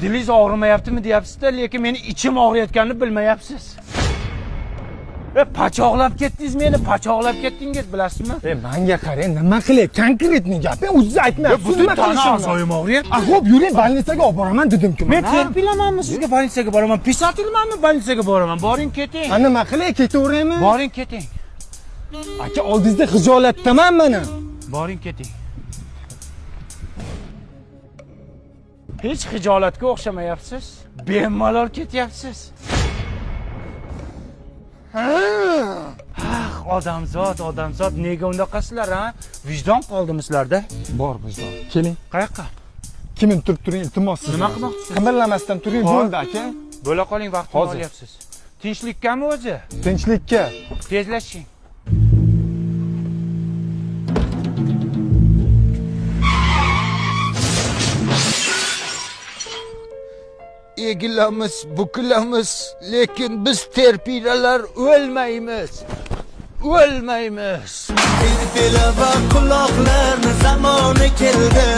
Dilingiz og'rimayaptimi deyapsiz-da, lekin meni ichim og'riyotganini bilmayapsiz. Pachoqlab ketdingiz meni, pachoqlab ketdingiz, bilasizmi? Menga qarang, nima qilay? Konkretni gapni o'zingiz aytmayapsiz. Butun tana a'zoyim og'riyapti. Xo'p, yuring, больницаga olib boraman dedim-ku. Men terpilamanmi sizga больницаga boraman? Pisatilmanmi больницаga boraman? Boring keting. Nima qilay, ketaveraymi? Boring keting. Aka, oldingizda xijolatdaman mana. Boring keting. Hech xijolatga o'xshamayapsiz. Bemalol ketyapsiz. Odamzod, nega undaqasizlar, ha? Vijdon qoldimi sizlarda? Bor bizda. Keling. Qayoqqa? Kimin turib turing, iltimos siz. Nima qilmoqchisiz? Qimirlamasdan turing, bo'ldi aka. Bo'la qoling, vaqtni Hozir. olyapsiz. Tinchlikkami o'zi? Tinchlikka. Tezlashing. Egilamiz, bukilamiz, lekin biz terpidalar o'lmaymiz. O'lmaymiz. Dil va quloqlarni zamoni keldi.